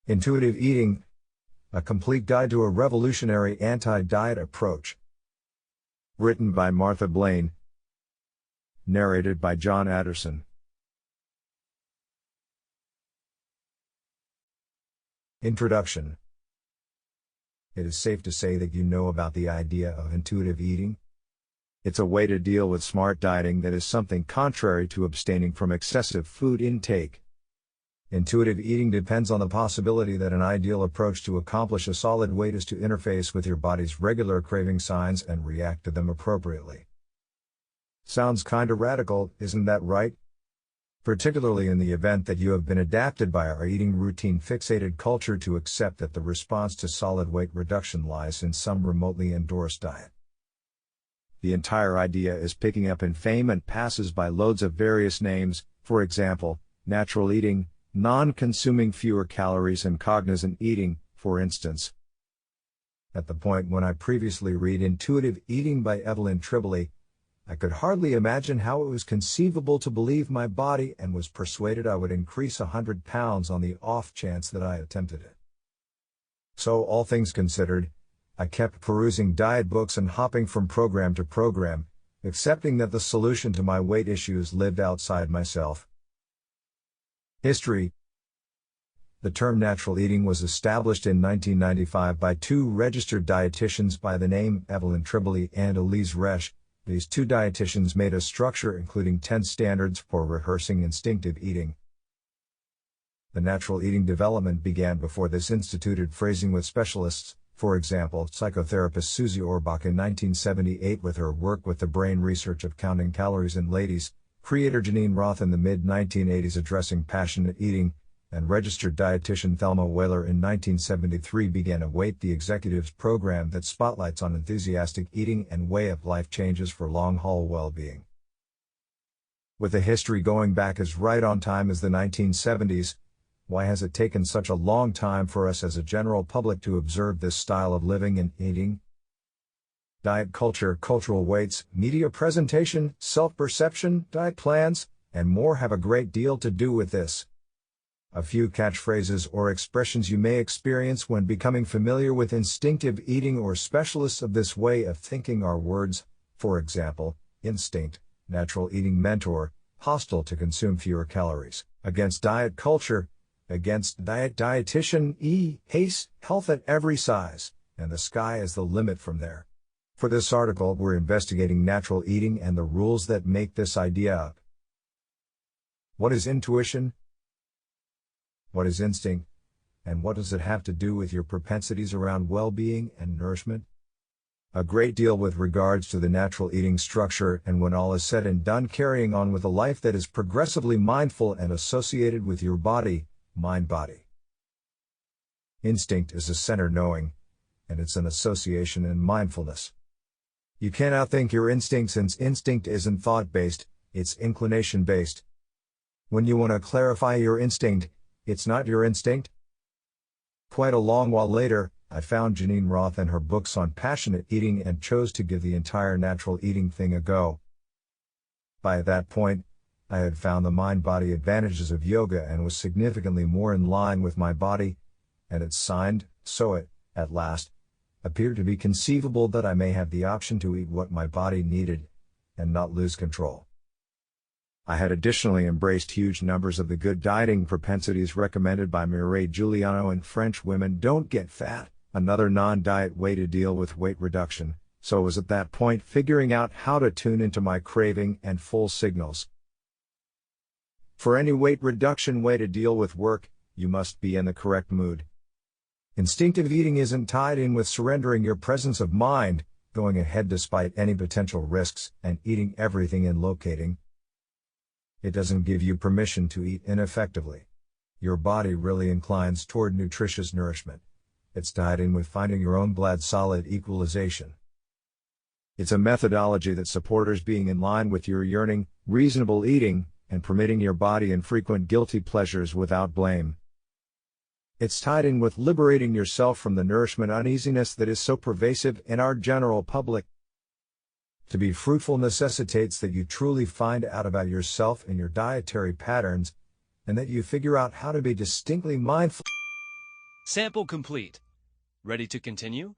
Intuitive Eating, a complete guide to a revolutionary anti-diet approach. Written by Martha Blaine. Narrated by John Adderson. Introduction. It is safe to say that you know about the idea of intuitive eating. It's a way to deal with smart dieting that is something contrary to abstaining from excessive food intake. Intuitive eating depends on the possibility that an ideal approach to accomplish a solid weight is to interface with your body's regular craving signs and react to them appropriately. Sounds kinda radical, isn't that right? Particularly in the event that you have been adapted by our eating routine fixated culture to accept that the response to solid weight reduction lies in some remotely endorsed diet. The entire idea is picking up in fame and passes by loads of various names, for example, natural eating, non-consuming fewer calories, and cognizant eating, for instance. At the point when I previously read Intuitive Eating by Evelyn Tribole, I could hardly imagine how it was conceivable to believe my body and was persuaded I would increase 100 pounds on the off chance that I attempted it. So, all things considered, I kept perusing diet books and hopping from program to program, accepting that the solution to my weight issues lived outside myself. History. The term natural eating was established in 1995 by two registered dietitians by the name Evelyn Tribole and Elise Resch. These two dietitians made a structure including 10 standards for rehearsing instinctive eating. The natural eating development began before this instituted phrasing with specialists, for example, psychotherapist Susie Orbach in 1978 with her work with the brain research of counting calories in ladies, creator Janine Roth in the mid-1980s addressing passionate eating, and registered dietitian Thelma Whaler in 1973 began Await the Executives program that spotlights on enthusiastic eating and way-of-life changes for long-haul well-being. With a history going back as right on time as the 1970s, why has it taken such a long time for us as a general public to observe this style of living and eating? Diet culture, cultural weights, media presentation, self-perception, diet plans, and more have a great deal to do with this. A few catchphrases or expressions you may experience when becoming familiar with instinctive eating or specialists of this way of thinking are words, for example, instinct, natural eating mentor, hostile to consume fewer calories, against diet culture, against diet dietitian, pace, health at every size, and the sky is the limit from there. For this article, we're investigating natural eating and the rules that make this idea up. What is intuition? What is instinct? And what does it have to do with your propensities around well-being and nourishment? A great deal with regards to the natural eating structure, and when all is said and done, carrying on with a life that is progressively mindful and associated with your body, mind-body. Instinct is a center knowing, and it's an association in mindfulness. You can't outthink your instinct since instinct isn't thought-based, it's inclination-based. When you want to clarify your instinct, it's not your instinct. Quite a long while later, I found Janine Roth and her books on passionate eating and chose to give the entire natural eating thing a go. By that point, I had found the mind-body advantages of yoga and was significantly more in line with my body, and it signed, so it, at last, appeared to be conceivable that I may have the option to eat what my body needed, and not lose control. I had additionally embraced huge numbers of the good dieting propensities recommended by Mireille Juliano in French Women Don't Get Fat, another non-diet way to deal with weight reduction, so I was at that point figuring out how to tune into my craving and full signals. For any weight reduction way to deal with work, you must be in the correct mood. Instinctive eating isn't tied in with surrendering your presence of mind, going ahead despite any potential risks, and eating everything and locating. It doesn't give you permission to eat ineffectively. Your body really inclines toward nutritious nourishment. It's tied in with finding your own blood-solid equalization. It's a methodology that supports being in line with your yearning, reasonable eating, and permitting your body infrequent guilty pleasures without blame. It's tied in with liberating yourself from the nourishment uneasiness that is so pervasive in our general public. To be fruitful necessitates that you truly find out about yourself and your dietary patterns, and that you figure out how to be distinctly mindful. Sample complete. Ready to continue?